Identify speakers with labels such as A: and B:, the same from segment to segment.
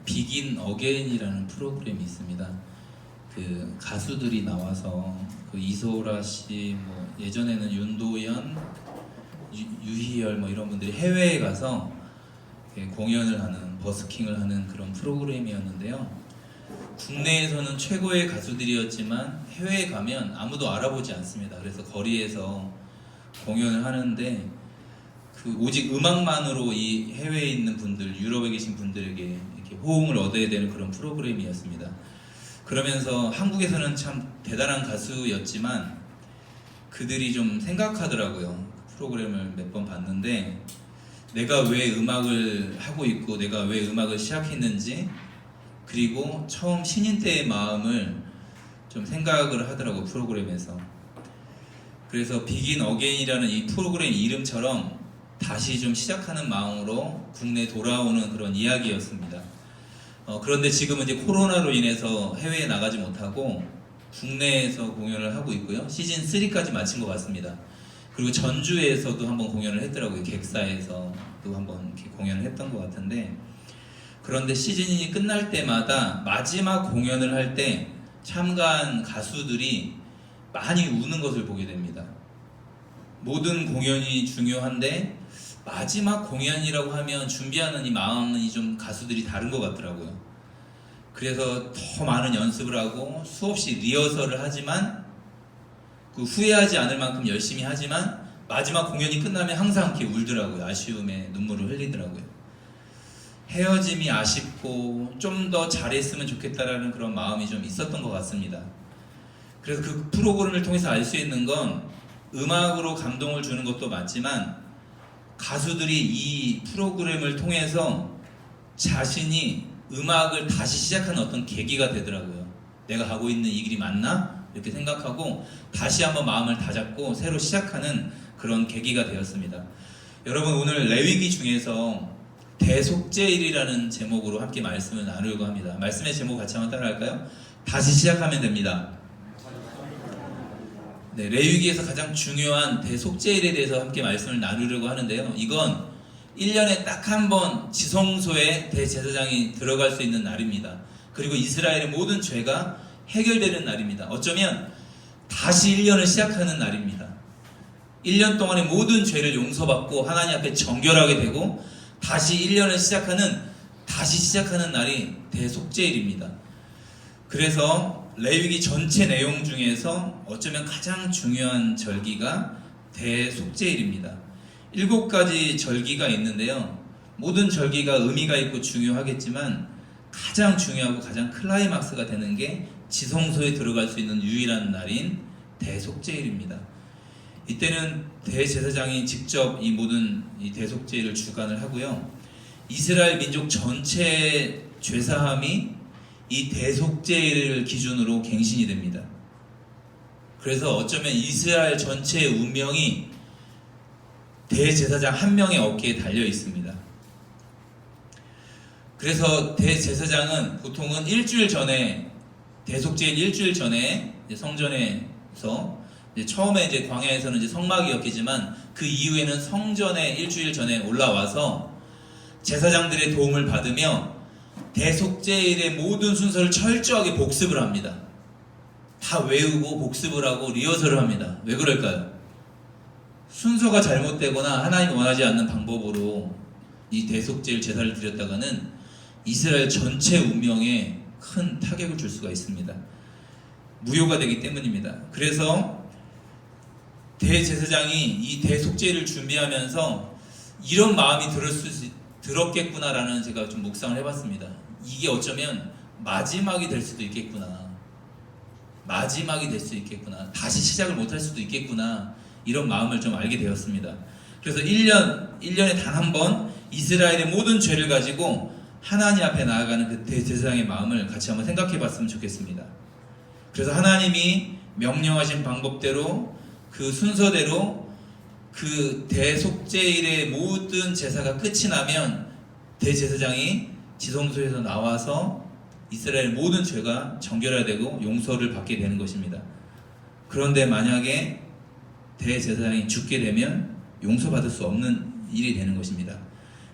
A: 비긴 어게인이라는 프로그램이 있습니다. 그 가수들이 나와서 그 이소라 씨, 뭐 예전에는 윤도현, 유희열 뭐 이런 분들이 해외에 가서 공연을 하는, 버스킹을 하는 그런 프로그램이었는데요. 국내에서는 최고의 가수들이었지만 해외에 가면 아무도 알아보지 않습니다. 그래서 거리에서 공연을 하는데 그 오직 음악만으로 이 해외에 있는 분들, 유럽에 계신 분들에게 이렇게 호응을 얻어야 되는 그런 프로그램이었습니다. 그러면서 한국에서는 참 대단한 가수였지만 그들이 좀 생각하더라고요. 프로그램을 몇 번 봤는데 내가 왜 음악을 하고 있고 내가 왜 음악을 시작했는지, 그리고 처음 신인 때의 마음을 좀 생각을 하더라고, 프로그램에서. 그래서 비긴 어게인이라는 이 프로그램 이름처럼 다시 좀 시작하는 마음으로 국내에 돌아오는 그런 이야기였습니다. 그런데 지금은 이제 코로나로 인해서 해외에 나가지 못하고 국내에서 공연을 하고 있고요. 시즌 3까지 마친 것 같습니다. 그리고 전주에서도 한번 공연을 했더라고요. 객사에서도 한번 이렇게 공연을 했던 것 같은데, 그런데 시즌이 끝날 때마다 마지막 공연을 할 때 참가한 가수들이 많이 우는 것을 보게 됩니다. 모든 공연이 중요한데 마지막 공연이라고 하면 준비하는 이 마음이 좀 가수들이 다른 것 같더라고요. 그래서 더 많은 연습을 하고 수없이 리허설을 하지만 그 후회하지 않을 만큼 열심히 하지만 마지막 공연이 끝나면 항상 이렇게 울더라고요. 아쉬움에 눈물을 흘리더라고요. 헤어짐이 아쉽고 좀 더 잘했으면 좋겠다라는 그런 마음이 좀 있었던 것 같습니다. 그래서 그 프로그램을 통해서 알 수 있는 건 음악으로 감동을 주는 것도 맞지만 가수들이 이 프로그램을 통해서 자신이 음악을 다시 시작하는 어떤 계기가 되더라고요. 내가 가고 있는 이 길이 맞나? 이렇게 생각하고 다시 한번 마음을 다잡고 새로 시작하는 그런 계기가 되었습니다. 여러분, 오늘 레위기 중에서 대속죄일이라는 제목으로 함께 말씀을 나누려고 합니다. 말씀의 제목 같이 한번 따라할까요? 다시 시작하면 됩니다. 네, 레위기에서 가장 중요한 대속죄일에 대해서 함께 말씀을 나누려고 하는데요. 이건 1년에 딱 한 번 지성소에 대제사장이 들어갈 수 있는 날입니다. 그리고 이스라엘의 모든 죄가 해결되는 날입니다. 어쩌면 다시 1년을 시작하는 날입니다. 1년 동안의 모든 죄를 용서받고 하나님 앞에 정결하게 되고 다시 1년을 다시 시작하는 날이 대속죄일입니다. 그래서 레위기 전체 내용 중에서 어쩌면 가장 중요한 절기가 대속죄일입니다. 7가지 절기가 있는데요. 모든 절기가 의미가 있고 중요하겠지만 가장 중요하고 가장 클라이막스가 되는 게 지성소에 들어갈 수 있는 유일한 날인 대속죄일입니다. 이때는 대제사장이 직접 이 모든 이 대속죄일을 주관을 하고요. 이스라엘 민족 전체의 죄사함이 이 대속죄일을 기준으로 갱신이 됩니다. 그래서 어쩌면 이스라엘 전체의 운명이 대제사장 한 명의 어깨에 달려 있습니다. 그래서 대제사장은 보통은 일주일 전에, 대속죄일 일주일 전에 성전에서 처음에 이제 광야에서는 이제 성막이었겠지만 그 이후에는 성전에 일주일 전에 올라와서 제사장들의 도움을 받으며 대속죄일의 모든 순서를 철저하게 복습을 합니다. 다 외우고 복습을 하고 리허설을 합니다. 왜 그럴까요? 순서가 잘못되거나 하나님이 원하지 않는 방법으로 이 대속죄일 제사를 드렸다가는 이스라엘 전체 운명에 큰 타격을 줄 수가 있습니다. 무효가 되기 때문입니다. 그래서 대제사장이 이 대속죄를 준비하면서 이런 마음이 들었겠구나라는 제가 좀 묵상을 해봤습니다. 이게 어쩌면 마지막이 될 수도 있겠구나. 마지막이 될 수 있겠구나. 다시 시작을 못할 수도 있겠구나. 이런 마음을 좀 알게 되었습니다. 그래서 1년에 단 한 번 이스라엘의 모든 죄를 가지고 하나님 앞에 나아가는 그 대제사장의 마음을 같이 한번 생각해 봤으면 좋겠습니다. 그래서 하나님이 명령하신 방법대로 그 순서대로 그 대속죄일의 모든 제사가 끝이 나면 대제사장이 지성소에서 나와서 이스라엘 모든 죄가 정결화되고 용서를 받게 되는 것입니다. 그런데 만약에 대제사장이 죽게 되면 용서받을 수 없는 일이 되는 것입니다.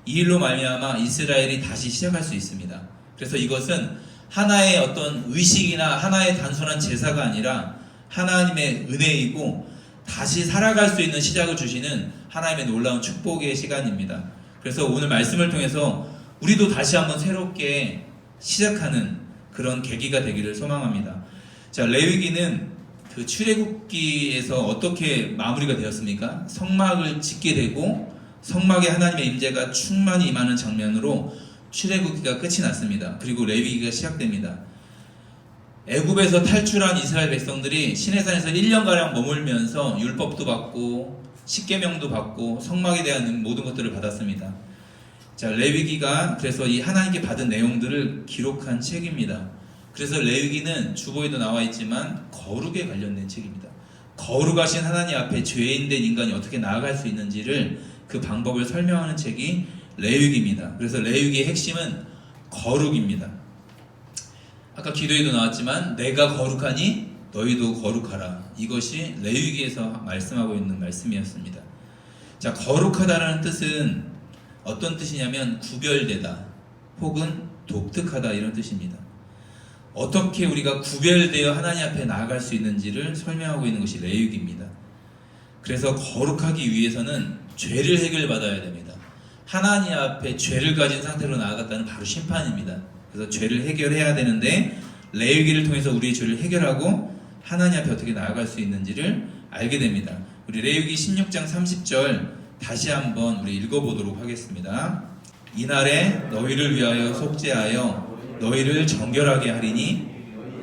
A: 이 일로 말미암아 이스라엘이 다시 시작할 수 있습니다. 그래서 이것은 하나의 어떤 의식이나 하나의 단순한 제사가 아니라 하나님의 은혜이고 다시 살아갈 수 있는 시작을 주시는 하나님의 놀라운 축복의 시간입니다. 그래서 오늘 말씀을 통해서 우리도 다시 한번 새롭게 시작하는 그런 계기가 되기를 소망합니다. 자, 레위기는 그 출애굽기에서 어떻게 마무리가 되었습니까? 성막을 짓게 되고 성막에 하나님의 임재가 충만히 임하는 장면으로 출애굽기가 끝이 났습니다. 그리고 레위기가 시작됩니다. 애굽에서 탈출한 이스라엘 백성들이 시내산에서 1년가량 머물면서 율법도 받고 십계명도 받고 성막에 대한 모든 것들을 받았습니다. 자, 레위기가 그래서 이 하나님께 받은 내용들을 기록한 책입니다. 그래서 레위기는 주보에도 나와 있지만 거룩에 관련된 책입니다. 거룩하신 하나님 앞에 죄인된 인간이 어떻게 나아갈 수 있는지를 그 방법을 설명하는 책이 레위기입니다. 그래서 레위기의 핵심은 거룩입니다. 아까 기도에도 나왔지만 내가 거룩하니 너희도 거룩하라. 이것이 레위기에서 말씀하고 있는 말씀이었습니다. 자, 거룩하다라는 뜻은 어떤 뜻이냐면 구별되다 혹은 독특하다 이런 뜻입니다. 어떻게 우리가 구별되어 하나님 앞에 나아갈 수 있는지를 설명하고 있는 것이 레위기입니다. 그래서 거룩하기 위해서는 죄를 해결받아야 됩니다. 하나님 앞에 죄를 가진 상태로 나아갔다는 바로 심판입니다. 그래서 죄를 해결해야 되는데 레위기를 통해서 우리의 죄를 해결하고 하나님 앞에 어떻게 나아갈 수 있는지를 알게 됩니다. 우리 레위기 16장 30절 다시 한번 우리 읽어보도록 하겠습니다. 이날에 너희를 위하여 속죄하여 너희를 정결하게 하리니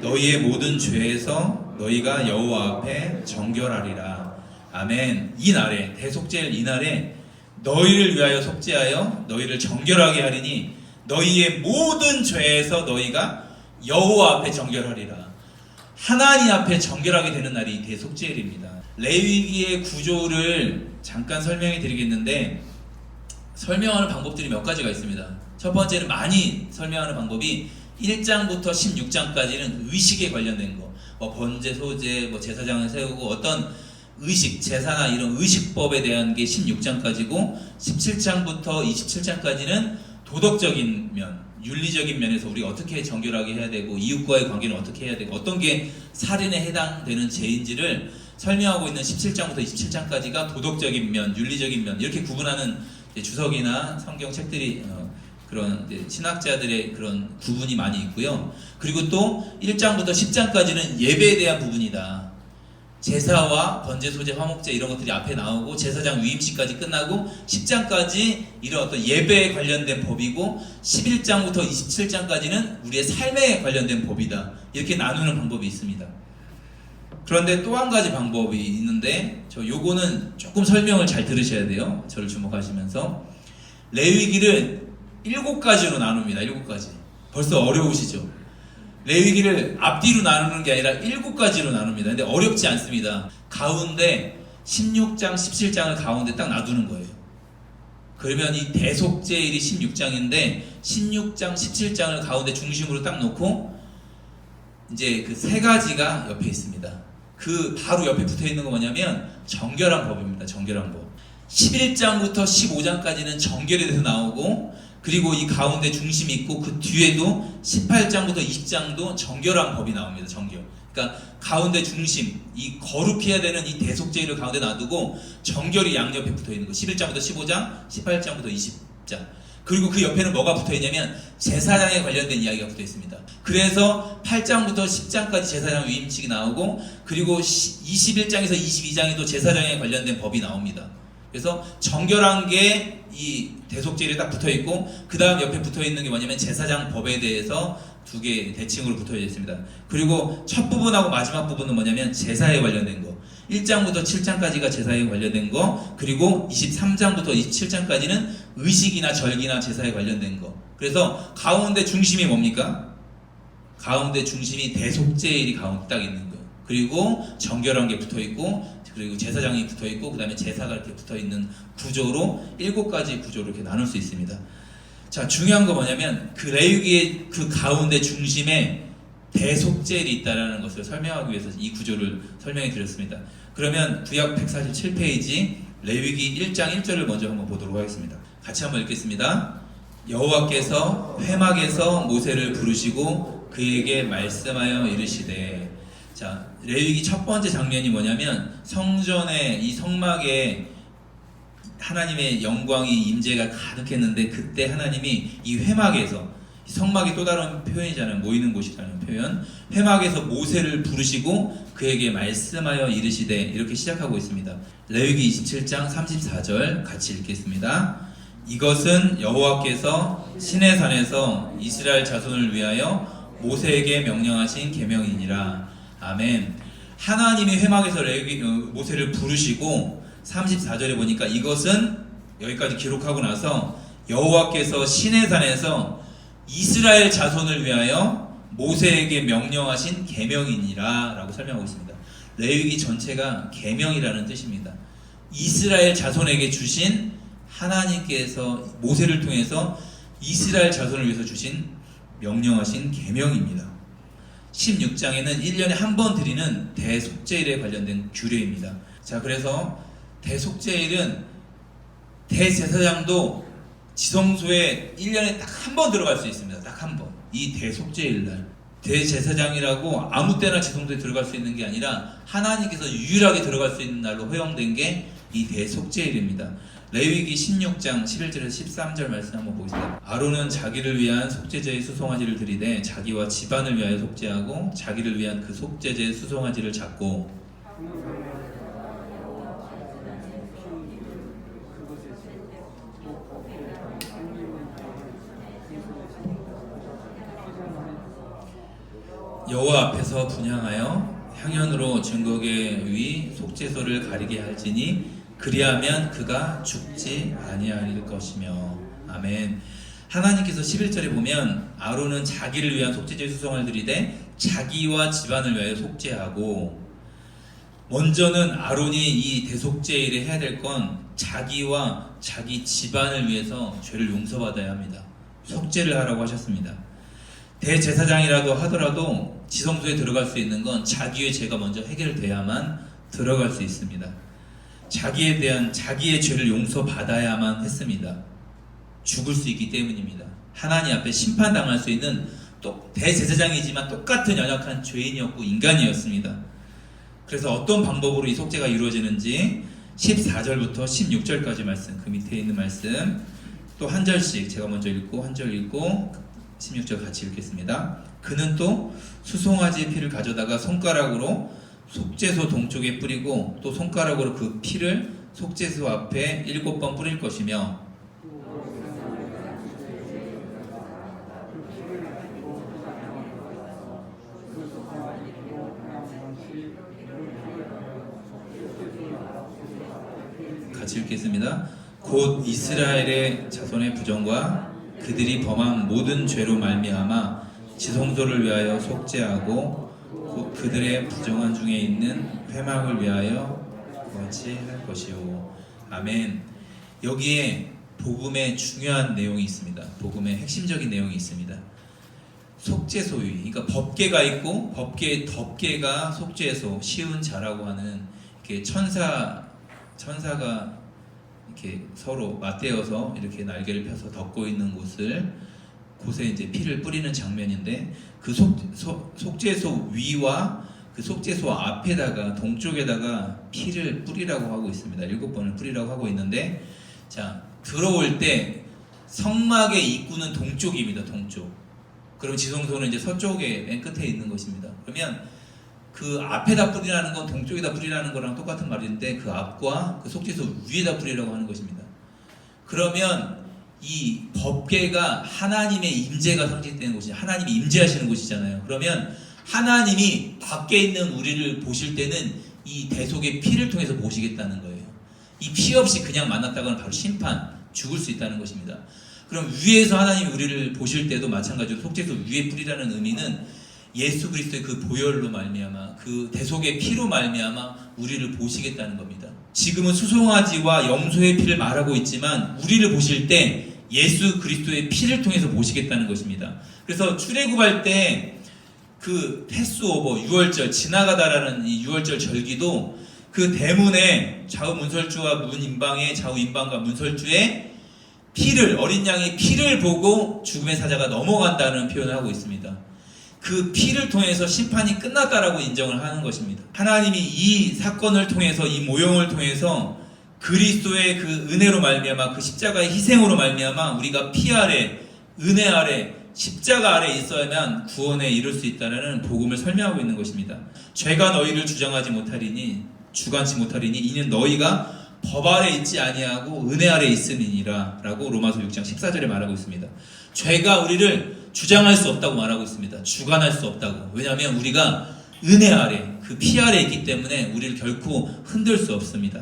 A: 너희의 모든 죄에서 너희가 여호와 앞에 정결하리라. 아멘. 이날에 대속죄일 이날에 너희를 위하여 속죄하여 너희를 정결하게 하리니 너희의 모든 죄에서 너희가 여호와 앞에 정결하리라. 하나님 앞에 정결하게 되는 날이 대속죄일입니다. 레위기의 구조를 잠깐 설명해 드리겠는데 설명하는 방법들이 몇 가지가 있습니다. 첫 번째는 많이 설명하는 방법이 1장부터 16장까지는 의식에 관련된 거, 번제, 소제, 제사장을 세우고 어떤 의식, 제사나 이런 의식법에 대한 게 16장까지고 17장부터 27장까지는 도덕적인 면, 윤리적인 면에서 우리가 어떻게 정결하게 해야 되고 이웃과의 관계는 어떻게 해야 되고 어떤 게 살인에 해당되는 죄인지를 설명하고 있는 17장부터 27장까지가 도덕적인 면, 윤리적인 면 이렇게 구분하는 주석이나 성경 책들이 그런 신학자들의 그런 구분이 많이 있고요. 그리고 또 1장부터 10장까지는 예배에 대한 부분이다. 제사와 번제, 소제, 화목제 이런 것들이 앞에 나오고 제사장 위임식까지 끝나고 10장까지 이런 어떤 예배에 관련된 법이고 11장부터 27장까지는 우리의 삶에 관련된 법이다. 이렇게 나누는 방법이 있습니다. 그런데 또 한 가지 방법이 있는데 요거는 조금 설명을 잘 들으셔야 돼요. 저를 주목하시면서 레위기를 7가지로 나눕니다. 7가지. 벌써 어려우시죠? 레위기를 앞뒤로 나누는 게 아니라 7가지로 나눕니다. 근데 어렵지 않습니다. 가운데 16장, 17장을 가운데 딱 놔두는 거예요. 그러면 이 대속죄일이 16장인데 16장, 17장을 가운데 중심으로 딱 놓고 이제 그 3가지가 옆에 있습니다. 그 바로 옆에 붙어 있는 거 뭐냐면 정결한 법입니다. 정결한 법. 11장부터 15장까지는 정결에 대해서 나오고 그리고 이 가운데 중심이 있고 그 뒤에도 18장부터 20장도 정결한 법이 나옵니다. 정결. 그러니까 가운데 중심, 이 거룩해야 되는 이 대속죄를 가운데 놔두고 정결이 양옆에 붙어 있는 거. 11장부터 15장, 18장부터 20장. 그리고 그 옆에는 뭐가 붙어 있냐면 제사장에 관련된 이야기가 붙어 있습니다. 그래서 8장부터 10장까지 제사장 위임식이 나오고 그리고 21장에서 22장에도 제사장에 관련된 법이 나옵니다. 그래서 정결한 게 이 대속죄일에 딱 붙어 있고 그 다음 옆에 붙어 있는 게 뭐냐면 제사장 법에 대해서 2개 대칭으로 붙어 있습니다. 그리고 첫 부분하고 마지막 부분은 뭐냐면 제사에 관련된 거. 1장부터 7장까지가 제사에 관련된 거, 그리고 23장부터 27장까지는 의식이나 절기나 제사에 관련된 거. 그래서 가운데 중심이 뭡니까? 가운데 중심이 대속죄일이 가운데 딱 있는 거. 그리고 정결한 게 붙어 있고 그리고 제사장이 붙어 있고 그 다음에 제사가 이렇게 붙어 있는 구조로 7가지 구조로 이렇게 나눌 수 있습니다. 자, 중요한 거 뭐냐면 그 레위기의 그 가운데 중심에 대속죄일이 있다는 것을 설명하기 위해서 이 구조를 설명해 드렸습니다. 그러면 구약 147페이지 레위기 1장 1절을 먼저 한번 보도록 하겠습니다. 같이 한번 읽겠습니다. 여호와께서 회막에서 모세를 부르시고 그에게 말씀하여 이르시되. 자, 레위기 첫 번째 장면이 뭐냐면 성전의 이 성막에 하나님의 영광이 임재가 가득했는데 그때 하나님이 이 회막에서, 성막이 또 다른 표현이잖아요. 모이는 곳이라는 표현. 회막에서 모세를 부르시고 그에게 말씀하여 이르시되, 이렇게 시작하고 있습니다. 레위기 27장 34절 같이 읽겠습니다. 이것은 여호와께서 시내산에서 이스라엘 자손을 위하여 모세에게 명령하신 계명이니라. 아멘. 하나님이 회막에서 모세를 부르시고 34절에 보니까 이것은, 여기까지 기록하고 나서 여호와께서 시내산에서 이스라엘 자손을 위하여 모세에게 명령하신 계명이니라 라고 설명하고 있습니다. 레위기 전체가 계명이라는 뜻입니다. 이스라엘 자손에게 주신, 하나님께서 모세를 통해서 이스라엘 자손을 위해서 주신 명령하신 계명입니다. 16장에는 1년에 한 번 드리는 대속죄일에 관련된 규례입니다. 자, 그래서 대속죄일은 대제사장도 지성소에 1년에 딱 한 번 들어갈 수 있습니다. 딱 한 번. 이 대속죄일날. 대제사장이라고 아무 때나 지성소에 들어갈 수 있는 게 아니라 하나님께서 유일하게 들어갈 수 있는 날로 허용된 게 이 대속죄일입니다. 레위기 16장 11절에서 13절 말씀 한번 보겠습니다. 아론은 자기를 위한 속죄제의 수송아지를 드리되 자기와 집안을 위하여 속죄하고 자기를 위한 그 속죄제의 수송아지를 잡고 여호와 앞에서 분향하여 향연으로 증거계 위 속죄소를 가리게 할지니 그리하면 그가 죽지 아니할 것이며. 아멘. 하나님께서 11절에 보면 아론은 자기를 위한 속죄제 수송을 드리되 자기와 집안을 위하여 속죄하고, 먼저는 아론이 이 대속죄일에 해야 될 건 자기와 자기 집안을 위해서 죄를 용서받아야 합니다. 속죄를 하라고 하셨습니다. 대제사장이라도 하더라도 지성소에 들어갈 수 있는 건 자기의 죄가 먼저 해결돼야만 들어갈 수 있습니다. 자기에 대한 자기의 죄를 용서받아야만 했습니다. 죽을 수 있기 때문입니다. 하나님 앞에 심판당할 수 있는 또 대제사장이지만 똑같은 연약한 죄인이었고 인간이었습니다. 그래서 어떤 방법으로 이 속죄가 이루어지는지 14절부터 16절까지 말씀, 그 밑에 있는 말씀 또 한 절씩 제가 먼저 읽고 한 절 읽고 16절 같이 읽겠습니다. 그는 또 수송아지의 피를 가져다가 손가락으로 속죄소 동쪽에 뿌리고 또 손가락으로 그 피를 속죄소 앞에 7번 뿌릴 것이며, 같이 읽겠습니다. 곧 이스라엘의 자손의 부정과 그들이 범한 모든 죄로 말미암아 지성소를 위하여 속죄하고 그들의 부정한 중에 있는 회막을 위하여 그같이 할 것이요. 아멘. 여기에 복음의 중요한 내용이 있습니다. 복음의 핵심적인 내용이 있습니다. 속죄소위, 그러니까 법궤가 있고 덮개가 속죄소, 쉬운 자라고 하는 이렇게 천사가 이렇게 서로 맞대어서 이렇게 날개를 펴서 덮고 있는 곳에 이제 피를 뿌리는 장면인데, 그 속죄소 위와 그 속죄소 앞에다가 동쪽에다가 피를 뿌리라고 하고 있습니다. 7번을 뿌리라고 하고 있는데, 자, 들어올 때 성막의 입구는 동쪽입니다. 동쪽. 그럼 지성소는 이제 서쪽에 맨 끝에 있는 것입니다. 그러면 그 앞에다 뿌리라는 건 동쪽에다 뿌리라는 거랑 똑같은 말인데 그 앞과 그 속죄소 위에다 뿌리라고 하는 것입니다. 그러면 이 법궤가 하나님의 임재가 상징되는 곳이, 하나님이 임재하시는 곳이잖아요. 그러면 하나님이 밖에 있는 우리를 보실 때는 이 대속의 피를 통해서 보시겠다는 거예요. 이 피 없이 그냥 만났다가는 바로 심판, 죽을 수 있다는 것입니다. 그럼 위에서 하나님이 우리를 보실 때도 마찬가지로 속죄소 위에 뿌리라는 의미는 예수 그리스도의 그 보혈로 말미암아, 그 대속의 피로 말미암아 우리를 보시겠다는 겁니다. 지금은 수송아지와 염소의 피를 말하고 있지만 우리를 보실 때 예수 그리스도의 피를 통해서 보시겠다는 것입니다. 그래서 출애굽할 때 그 패스오버, 유월절, 지나가다라는 이 유월절 절기도 그 대문에 좌우 문설주와 문인방에 좌우 인방과 문설주에 피를, 어린 양의 피를 보고 죽음의 사자가 넘어간다는 표현을 하고 있습니다. 그 피를 통해서 심판이 끝났다라고 인정을 하는 것입니다. 하나님이 이 사건을 통해서, 이 모형을 통해서 그리스도의 그 은혜로 말미암아, 그 십자가의 희생으로 말미암아 우리가 피 아래, 은혜 아래, 십자가 아래 있어야만 구원에 이룰 수 있다는 복음을 설명하고 있는 것입니다. 죄가 너희를 주장하지 못하리니, 주관치 못하리니 이는 너희가 법 아래 있지 아니하고 은혜 아래 있음이니라 라고 로마서 6장 14절에 말하고 있습니다. 죄가 우리를 주장할 수 없다고 말하고 있습니다. 주관할 수 없다고. 왜냐하면 우리가 은혜 아래, 그 피 아래 있기 때문에 우리를 결코 흔들 수 없습니다.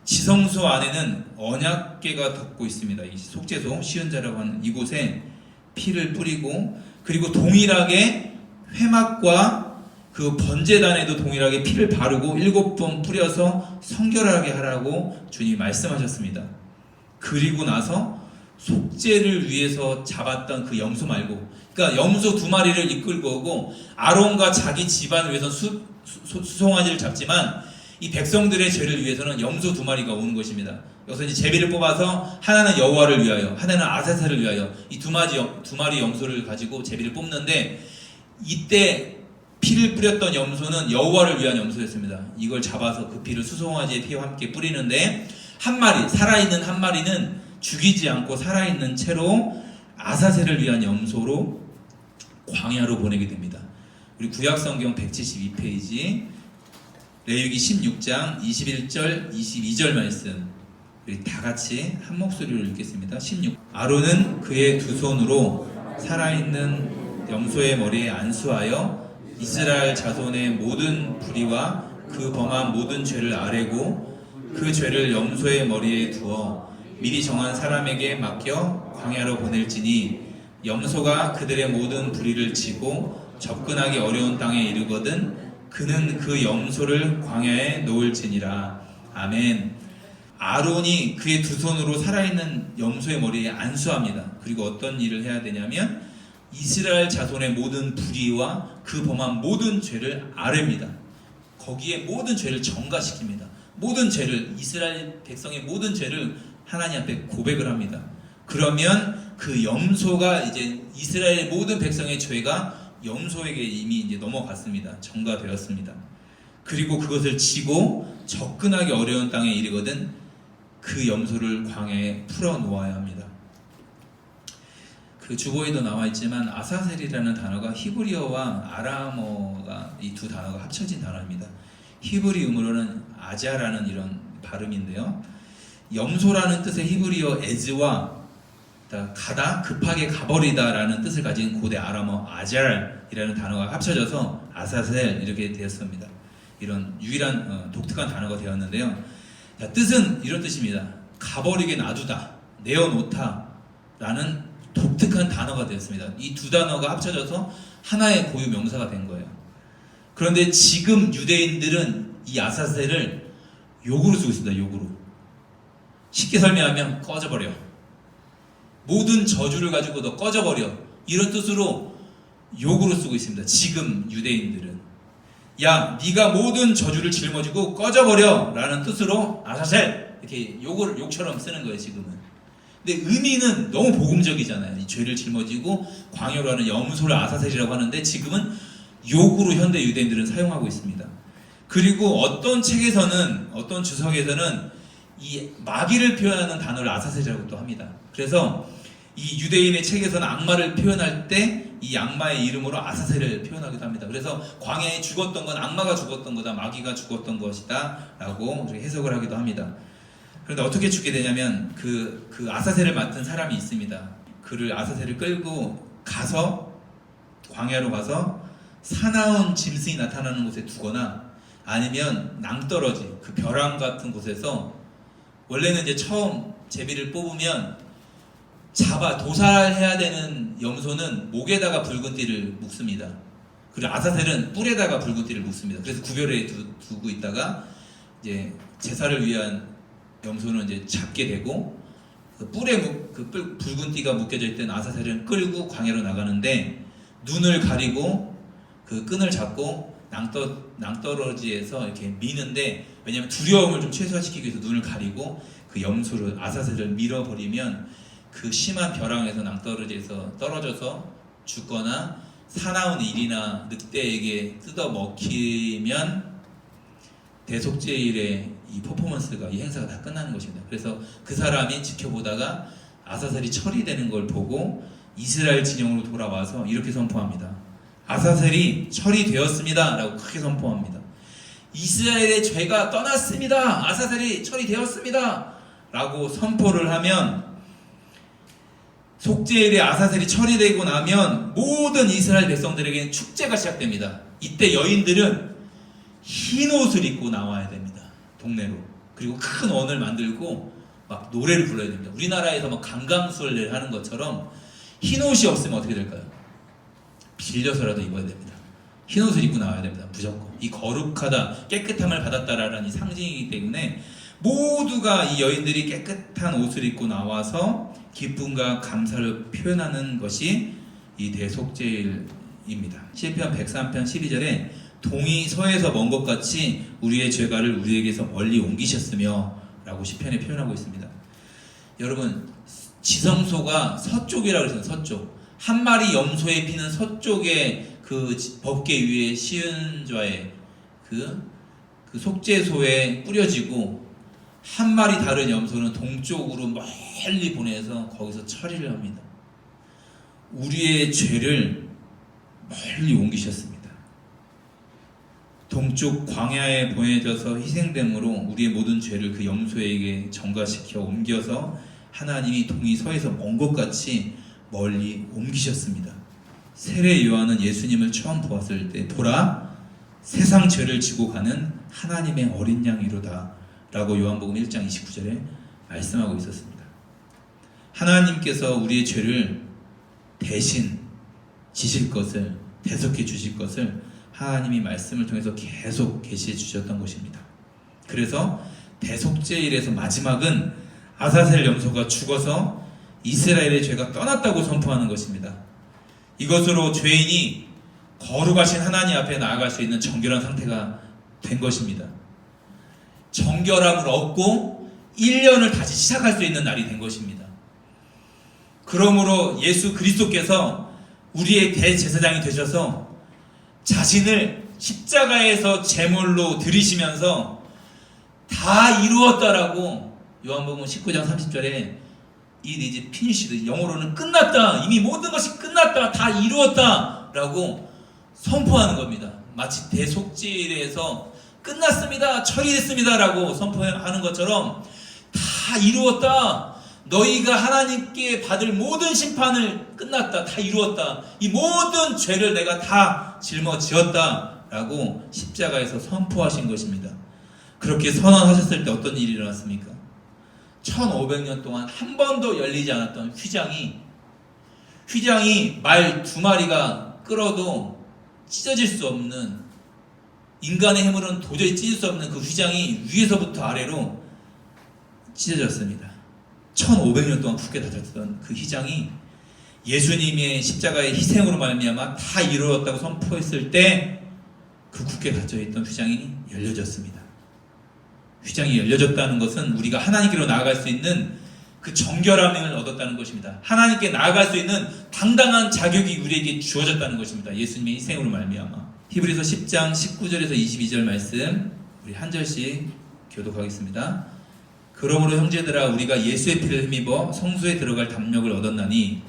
A: 지성소 안에는 언약궤가 덮고 있습니다. 이 속죄소, 시은자라고 하는 이곳에 피를 뿌리고, 그리고 동일하게 회막과 그 번제단에도 동일하게 피를 바르고 7번 뿌려서 성결하게 하라고 주님이 말씀하셨습니다. 그리고 나서 속죄를 위해서 잡았던 그 염소 말고, 그러니까 염소 2마리를 이끌고 오고 아론과 자기 집안을 위해서 수송아지를 잡지만 이 백성들의 죄를 위해서는 염소 2마리가 오는 것입니다. 여기서 이제 제비를 뽑아서 하나는 여호와를 위하여, 하나는 아사셀을 위하여, 이 두 마리 염소를 가지고 제비를 뽑는데, 이때 피를 뿌렸던 염소는 여호와를 위한 염소였습니다. 이걸 잡아서 그 피를 수송아지의 피와 함께 뿌리는데, 한 마리, 살아있는 한 마리는 죽이지 않고 살아있는 채로 아사셀을 위한 염소로 광야로 보내게 됩니다. 우리 구약성경 172페이지 레위기 16장 21절 22절 말씀, 우리 다같이 한 목소리로 읽겠습니다. 16. 아론은 그의 두 손으로 살아있는 염소의 머리에 안수하여 이스라엘 자손의 모든 불의와 그 범한 모든 죄를 아뢰고 그 죄를 염소의 머리에 두어 미리 정한 사람에게 맡겨 광야로 보낼지니, 염소가 그들의 모든 불의를 지고 접근하기 어려운 땅에 이르거든 그는 그 염소를 광야에 놓을지니라. 아멘. 아론이 그의 두 손으로 살아있는 염소의 머리에 안수합니다. 그리고 어떤 일을 해야 되냐면 이스라엘 자손의 모든 불의와 그 범한 모든 죄를 아뢰입니다. 거기에 모든 죄를 전가시킵니다. 모든 죄를, 이스라엘 백성의 모든 죄를 하나님 앞에 고백을 합니다. 그러면 그 염소가 이제 이스라엘 모든 백성의 죄가 염소에게 이미 이제 넘어갔습니다. 전가되었습니다. 그리고 그것을 지고 접근하기 어려운 땅에 이르거든 그 염소를 광야에 풀어 놓아야 합니다. 그 주보에도 나와 있지만 아사셀이라는 단어가 히브리어와 아람어가, 이 두 단어가 합쳐진 단어입니다. 히브리음으로는 아자라는 이런 발음인데요. 염소라는 뜻의 히브리어 에즈와 가다, 급하게 가버리다 라는 뜻을 가진 고대 아람어 아잘이라는 단어가 합쳐져서 아사셀 이렇게 되었습니다. 이런 유일한 독특한 단어가 되었는데요. 자, 뜻은 이런 뜻입니다. 가버리게 놔두다, 내어놓다 라는 독특한 단어가 되었습니다. 이 두 단어가 합쳐져서 하나의 고유 명사가 된 거예요. 그런데 지금 유대인들은 이 아사셀을 욕으로 쓰고 있습니다. 욕으로. 쉽게 설명하면 꺼져버려. 모든 저주를 가지고 너 꺼져버려. 이런 뜻으로 욕으로 쓰고 있습니다. 지금 유대인들은. 야, 네가 모든 저주를 짊어지고 꺼져버려 라는 뜻으로 아사셀, 이렇게 욕처럼 쓰는 거예요. 지금은. 근데 의미는 너무 복음적이잖아요. 이 죄를 짊어지고 광야로 하는 염소를 아사셀이라고 하는데 지금은 욕으로 현대 유대인들은 사용하고 있습니다. 그리고 어떤 책에서는, 어떤 주석에서는 이 마귀를 표현하는 단어를 아사셀이라고 또 합니다. 그래서 이 유대인의 책에서는 악마를 표현할 때 이 악마의 이름으로 아사셀을 표현하기도 합니다. 그래서 광야에 죽었던 건 악마가 죽었던 거다, 마귀가 죽었던 것이다 라고 해석을 하기도 합니다. 그런데 어떻게 죽게 되냐면 그 아사셀을 맡은 사람이 있습니다. 그를, 아사셀을 끌고 가서 광야로 가서 사나운 짐승이 나타나는 곳에 두거나, 아니면 낭떠러지, 그 벼랑 같은 곳에서, 원래는 이제 처음 제비를 뽑으면 도살해야 되는 염소는 목에다가 붉은 띠를 묶습니다. 그리고 아사셀은 뿔에다가 붉은 띠를 묶습니다. 그래서 구별해 두고 있다가 이제 제사를 위한 염소는 이제 잡게 되고, 뿔에 붉은 띠가 묶여져 있던 아사셀은 끌고 광야로 나가는데, 눈을 가리고 그 끈을 잡고 낭떠러지에서 이렇게 미는데, 왜냐하면 두려움을 좀 최소화시키기 위해서 눈을 가리고 그 염소를, 아사셀을 밀어버리면 그 심한 벼랑에서 낭떠러지에서 떨어져서 죽거나 사나운 일이나 늑대에게 뜯어 먹히면 대속죄일의 이 퍼포먼스가, 이 행사가 다 끝나는 것입니다. 그래서 그 사람이 지켜보다가 아사셀이 처리되는 걸 보고 이스라엘 진영으로 돌아와서 이렇게 선포합니다. 아사셀이 처리되었습니다 라고 크게 선포합니다. 이스라엘의 죄가 떠났습니다. 아사셀이 처리되었습니다 라고 선포를 하면, 속죄일에 아사셀이 처리되고 나면 모든 이스라엘 백성들에게는 축제가 시작됩니다. 이때 여인들은 흰 옷을 입고 나와야 됩니다. 동네로. 그리고 큰 원을 만들고 막 노래를 불러야 됩니다. 우리나라에서 막 강강술래를 하는 것처럼 흰 옷이 없으면 어떻게 될까요? 빌려서라도 입어야 됩니다. 흰 옷을 입고 나와야 됩니다. 무조건. 이 거룩하다, 깨끗함을 받았다라는 이 상징이기 때문에 모두가, 이 여인들이 깨끗한 옷을 입고 나와서 기쁨과 감사를 표현하는 것이 이 대속죄일입니다. 시편 103편 12절에 동이 서에서 먼 것 같이 우리의 죄가를 우리에게서 멀리 옮기셨으며 라고 시편에 표현하고 있습니다. 여러분, 지성소가 서쪽이라고 그랬어요. 서쪽. 한 마리 염소의 피는 서쪽에 그 법궤 위에 시은좌에 그 속죄소에 뿌려지고, 한 마리 다른 염소는 동쪽으로 멀리 보내서 거기서 처리를 합니다. 우리의 죄를 멀리 옮기셨습니다. 동쪽 광야에 보내져서 희생됨으로 우리의 모든 죄를 그 염소에게 전가시켜 옮겨서 하나님이 동이 서에서 먼 것 같이 멀리 옮기셨습니다. 세례 요한은 예수님을 처음 보았을 때, 보라, 세상 죄를 지고 가는 하나님의 어린 양이로다 라고 요한복음 1장 29절에 말씀하고 있었습니다. 하나님께서 우리의 죄를 대신 지실 것을, 대속해 주실 것을 하나님이 말씀을 통해서 계속 계시해 주셨던 것입니다. 그래서 대속죄일에서 마지막은 아사셀 염소가 죽어서 이스라엘의 죄가 떠났다고 선포하는 것입니다. 이것으로 죄인이 거룩하신 하나님 앞에 나아갈 수 있는 정결한 상태가 된 것입니다. 정결함을 얻고 1년을 다시 시작할 수 있는 날이 된 것입니다. 그러므로 예수 그리스도께서 우리의 대제사장이 되셔서 자신을 십자가에서 제물로 드리시면서 다 이루었다라고 요한복음 19장 30절에 It is finished, 영어로는 끝났다, 이미 모든 것이 끝났다, 다 이루었다 라고 선포하는 겁니다. 마치 대속죄일에서 끝났습니다, 처리됐습니다 라고 선포하는 것처럼 다 이루었다, 너희가 하나님께 받을 모든 심판을 끝났다, 다 이루었다, 이 모든 죄를 내가 다 짊어지었다 라고 십자가에서 선포하신 것입니다. 그렇게 선언하셨을 때 어떤 일이 일어났습니까? 1500년 동안 한 번도 열리지 않았던 휘장이 말 2마리가 끌어도 찢어질 수 없는, 인간의 힘으로는 도저히 찢을 수 없는 그 휘장이 위에서부터 아래로 찢어졌습니다. 1500년 동안 굳게 닫혔던 그 휘장이 예수님의 십자가의 희생으로 말미암아 다 이루어졌다고 선포했을 때 그 굳게 닫혀있던 휘장이 열려졌습니다. 휘장이 열려졌다는 것은 우리가 하나님께로 나아갈 수 있는 그 정결함을 얻었다는 것입니다. 하나님께 나아갈 수 있는 당당한 자격이 우리에게 주어졌다는 것입니다. 예수님의 희생으로 말미암아. 히브리서 10장 19절에서 22절 말씀 우리 한 절씩 교독하겠습니다. 그러므로 형제들아, 우리가 예수의 피를 힘입어 성소에 들어갈 담력을 얻었나니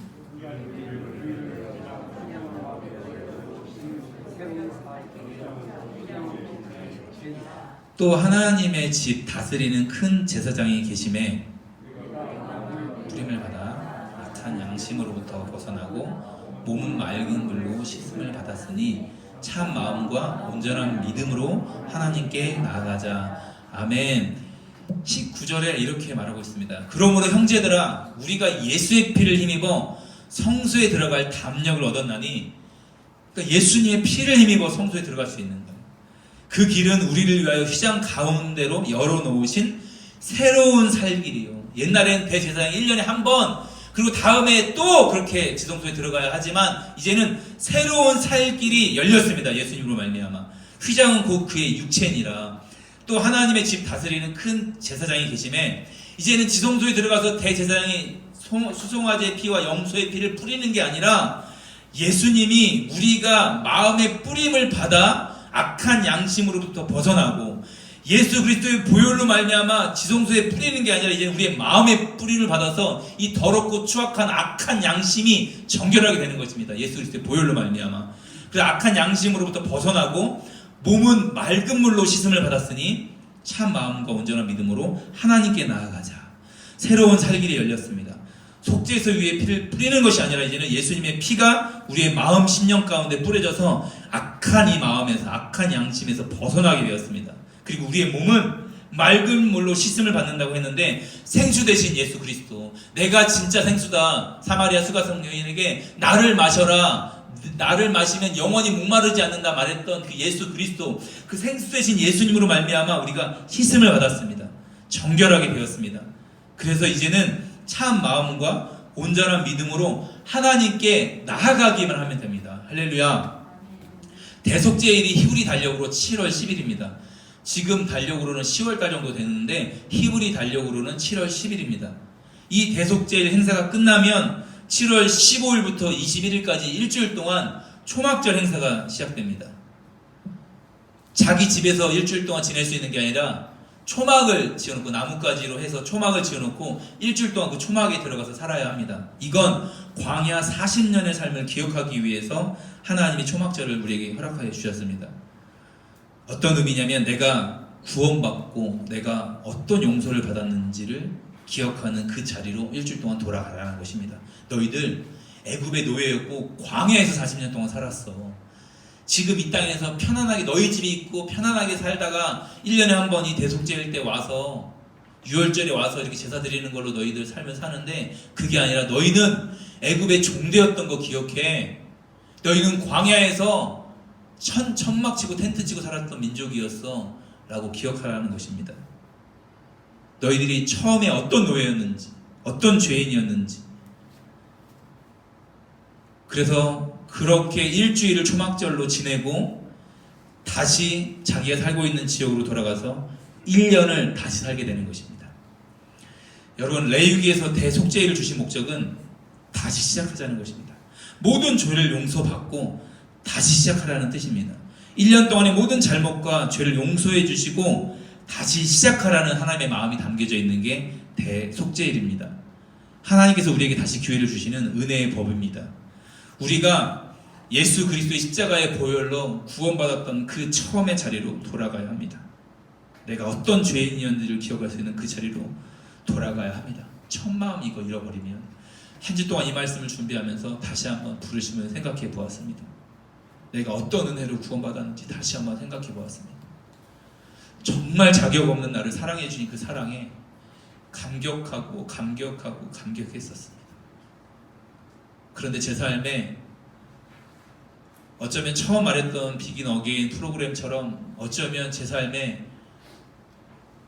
A: 또 하나님의 집 다스리는 큰 제사장이 계심에 부림을 받아 악한 양심으로부터 벗어나고 몸은 맑은 물로 씻음을 받았으니 참 마음과 온전한 믿음으로 하나님께 나아가자. 아멘. 19절에 이렇게 말하고 있습니다. 그러므로 형제들아, 우리가 예수의 피를 힘입어 성소에 들어갈 담력을 얻었나니, 그러니까 예수님의 피를 힘입어 성소에 들어갈 수 있는 거예요. 그 길은 우리를 위하여 휘장 가운데로 열어놓으신 새로운 살 길이요. 옛날엔 대제사장이 1년에 한 번, 그리고 다음에 또 그렇게 지성소에 들어가야 하지만 이제는 새로운 살 길이 열렸습니다. 예수님으로 말미암아. 휘장은 곧 그의 육체니라. 또 하나님의 집 다스리는 큰 제사장이 계심에 이제는 지성소에 들어가서 대제사장이 수송아지의 피와 염소의 피를 뿌리는 게 아니라 예수님이 우리가 마음의 뿌림을 받아 악한 양심으로부터 벗어나고 예수 그리스도의 보혈로 말미암아 지성소에 뿌리는 게 아니라 이제 우리의 마음의 뿌림을 받아서 이 더럽고 추악한 악한 양심이 정결하게 되는 것입니다. 예수 그리스도의 보혈로 말미암아. 그래서 악한 양심으로부터 벗어나고 몸은 맑은 물로 씻음을 받았으니 참 마음과 온전한 믿음으로 하나님께 나아가자. 새로운 살길이 열렸습니다. 속죄소 위에 피를 뿌리는 것이 아니라 이제는 예수님의 피가 우리의 마음 심령 가운데 뿌려져서 악한 이 마음에서 악한 양심에서 벗어나게 되었습니다. 그리고 우리의 몸은 맑은 물로 씻음을 받는다고 했는데 생수 대신 예수 그리스도, 내가 진짜 생수다. 사마리아 수가성 여인에게 나를 마셔라, 나를 마시면 영원히 목마르지 않는다 말했던 그 예수 그리스도, 그 생수 대신 예수님으로 말미암아 우리가 씻음을 받았습니다. 정결하게 되었습니다. 그래서 이제는 참 마음과 온전한 믿음으로 하나님께 나아가기만 하면 됩니다. 할렐루야. 대속죄일이 히브리 달력으로 7월 10일입니다. 지금 달력으로는 10월달 정도 되는데 히브리 달력으로는 7월 10일입니다. 이 대속죄일 행사가 끝나면 7월 15일부터 21일까지 일주일 동안 초막절 행사가 시작됩니다. 자기 집에서 일주일 동안 지낼 수 있는 게 아니라 초막을 지어놓고, 나뭇가지로 해서 초막을 지어놓고 일주일 동안 그 초막에 들어가서 살아야 합니다. 이건 광야 40년의 삶을 기억하기 위해서 하나님이 초막절을 우리에게 허락하여 주셨습니다. 어떤 의미냐면 내가 구원받고 내가 어떤 용서를 받았는지를 기억하는 그 자리로 일주일 동안 돌아가라는 것입니다. 너희들 애굽의 노예였고 광야에서 40년 동안 살았어. 지금 이 땅에서 편안하게 너희 집이 있고 편안하게 살다가 1년에 한 번 이 대속죄일 때 와서 유월절에 와서 이렇게 제사 드리는 걸로 너희들 삶을 사는데, 그게 아니라 너희는 애굽의 종되었던 거 기억해. 너희는 광야에서 천막 치고 텐트 치고 살았던 민족이었어 라고 기억하라는 것입니다. 너희들이 처음에 어떤 노예였는지, 어떤 죄인이었는지. 그래서 그렇게 일주일을 초막절로 지내고 다시 자기가 살고 있는 지역으로 돌아가서 1년을 다시 살게 되는 것입니다. 여러분, 레위기에서 대속죄일을 주신 목적은 다시 시작하자는 것입니다. 모든 죄를 용서받고 다시 시작하라는 뜻입니다. 1년 동안의 모든 잘못과 죄를 용서해 주시고 다시 시작하라는 하나님의 마음이 담겨져 있는 게 대속죄일입니다. 하나님께서 우리에게 다시 기회를 주시는 은혜의 법입니다. 우리가 예수 그리스도의 십자가의 보혈로 구원받았던 그 처음의 자리로 돌아가야 합니다. 내가 어떤 죄인이었는지를 기억할 수 있는 그 자리로 돌아가야 합니다. 첫 마음 이거 잃어버리면, 한 주 동안 이 말씀을 준비하면서 다시 한번 부르시면 생각해 보았습니다. 내가 어떤 은혜로 구원받았는지 다시 한번 생각해 보았습니다. 정말 자격 없는 나를 사랑해 주신 그 사랑에 감격했었습니다. 그런데 제 삶에 어쩌면 처음 말했던 비긴 어게인 프로그램처럼 어쩌면 제 삶에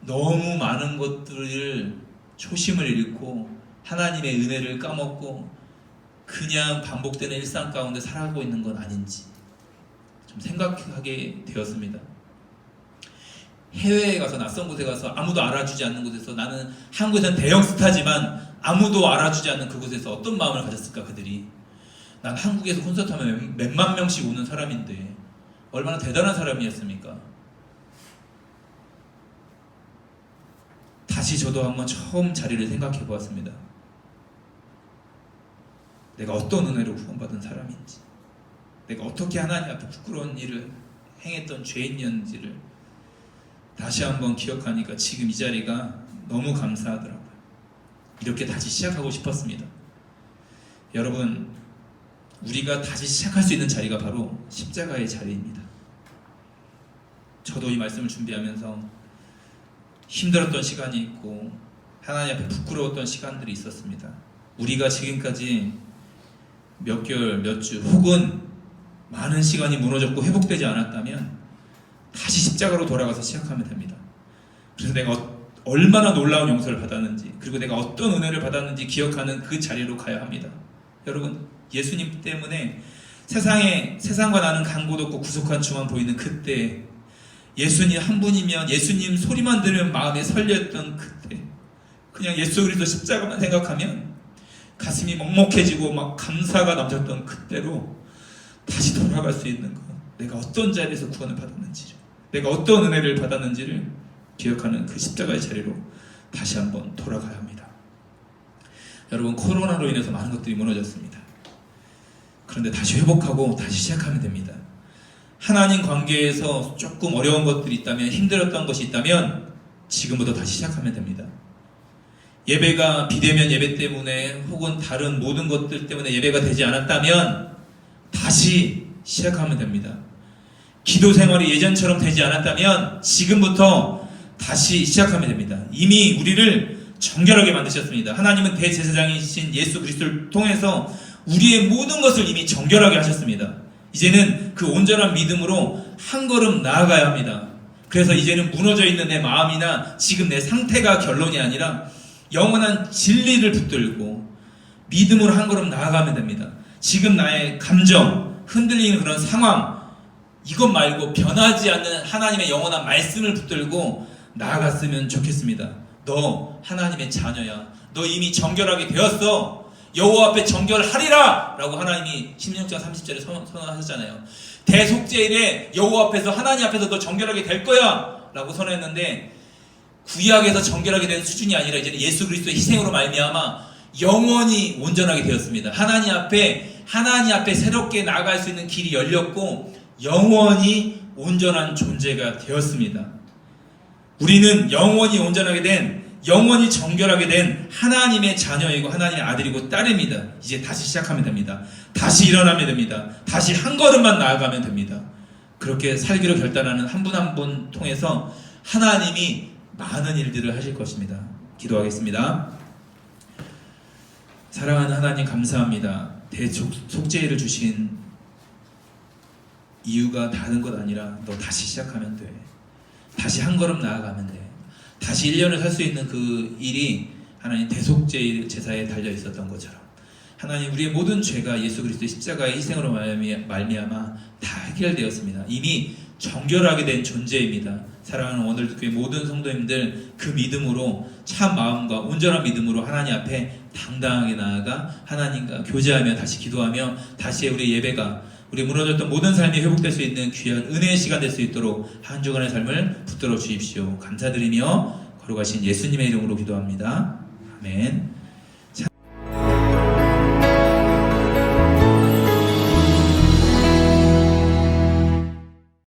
A: 너무 많은 것들을 초심을 잃고 하나님의 은혜를 까먹고 그냥 반복되는 일상 가운데 살아가고 있는 건 아닌지 좀 생각하게 되었습니다. 해외에 가서, 낯선 곳에 가서 아무도 알아주지 않는 곳에서, 나는 한국에서는 대형 스타지만 아무도 알아주지 않는 그곳에서 어떤 마음을 가졌을까 그들이. 난 한국에서 콘서트 하면 몇만 명씩 오는 사람인데 얼마나 대단한 사람이었습니까? 다시 저도 한번 처음 자리를 생각해 보았습니다. 내가 어떤 은혜로 구원받은 사람인지, 내가 어떻게 하나님 앞에 부끄러운 일을 행했던 죄인이었는지를 다시 한번 기억하니까 지금 이 자리가 너무 감사하더라고요. 이렇게 다시 시작하고 싶었습니다. 여러분, 우리가 다시 시작할 수 있는 자리가 바로 십자가의 자리입니다. 저도 이 말씀을 준비하면서 힘들었던 시간이 있고 하나님 앞에 부끄러웠던 시간들이 있었습니다. 우리가 지금까지 몇 개월, 몇 주 혹은 많은 시간이 무너졌고 회복되지 않았다면 다시 십자가로 돌아가서 시작하면 됩니다. 그래서 내가 얼마나 놀라운 용서를 받았는지, 그리고 내가 어떤 은혜를 받았는지 기억하는 그 자리로 가야 합니다. 여러분, 예수님 때문에 세상과 나는 간 곳 없고 구속한 주만 보이는 그때, 예수님 한 분이면 예수님 소리만 들으면 마음에 설렸던 그때, 그냥 예수 그리스도 십자가만 생각하면
B: 가슴이 먹먹해지고 막 감사가 넘쳤던 그때로 다시 돌아갈 수 있는 것, 내가 어떤 자리에서 구원을 받았는지를, 내가 어떤 은혜를 받았는지를 기억하는 그 십자가의 자리로 다시 한번 돌아가야 합니다. 여러분, 코로나로 인해서 많은 것들이 무너졌습니다. 그런데 다시 회복하고 다시 시작하면 됩니다. 하나님 관계에서 조금 어려운 것들이 있다면, 힘들었던 것이 있다면 지금부터 다시 시작하면 됩니다. 예배가 비대면 예배 때문에 혹은 다른 모든 것들 때문에 예배가 되지 않았다면 다시 시작하면 됩니다. 기도 생활이 예전처럼 되지 않았다면 지금부터 다시 시작하면 됩니다. 이미 우리를 정결하게 만드셨습니다. 하나님은 대제사장이신 예수 그리스도를 통해서 우리의 모든 것을 이미 정결하게 하셨습니다. 이제는 그 온전한 믿음으로 한 걸음 나아가야 합니다. 그래서 이제는 무너져 있는 내 마음이나 지금 내 상태가 결론이 아니라 영원한 진리를 붙들고 믿음으로 한 걸음 나아가면 됩니다. 지금 나의 감정, 흔들리는 그런 상황, 이것 말고 변하지 않는 하나님의 영원한 말씀을 붙들고 나아갔으면 좋겠습니다. 너 하나님의 자녀야. 너 이미 정결하게 되었어. 여호와 앞에 정결하리라 라고 하나님이 신명기상 30절에 선언하셨잖아요. 대속죄일에 여호와 앞에서, 하나님 앞에서 너 정결하게 될 거야 라고 선언했는데, 구약에서 정결하게 된 수준이 아니라 이제는 예수 그리스도의 희생으로 말미암아 영원히 온전하게 되었습니다. 하나님 앞에 새롭게 나아갈 수 있는 길이 열렸고 영원히 온전한 존재가 되었습니다. 우리는 영원히 온전하게 된, 영원히 정결하게 된 하나님의 자녀이고 하나님의 아들이고 딸입니다. 이제 다시 시작하면 됩니다. 다시 일어나면 됩니다. 다시 한 걸음만 나아가면 됩니다. 그렇게 살기로 결단하는 한 분 한 분 통해서 하나님이 많은 일들을 하실 것입니다. 기도하겠습니다. 사랑하는 하나님, 감사합니다. 대속죄를 주신 이유가 다른 것 아니라 너 다시 시작하면 돼. 다시 한 걸음 나아가면 돼. 다시 1년을 살 수 있는 그 일이 하나님 대속죄 제사에 달려 있었던 것처럼, 하나님 우리의 모든 죄가 예수 그리스도의 십자가의 희생으로 말미암아 다 해결되었습니다. 이미 정결하게 된 존재입니다. 사랑하는 오늘 교회 모든 성도님들, 그 믿음으로, 참 마음과 온전한 믿음으로 하나님 앞에 당당하게 나아가 하나님과 교제하며 다시 기도하며 다시 우리 예배가, 우리 무너졌던 모든 삶이 회복될 수 있는 귀한 은혜의 시간 될 수 있도록 한 주간의 삶을 붙들어 주십시오. 감사드리며 거룩하신 예수님의 이름으로 기도합니다. 아멘.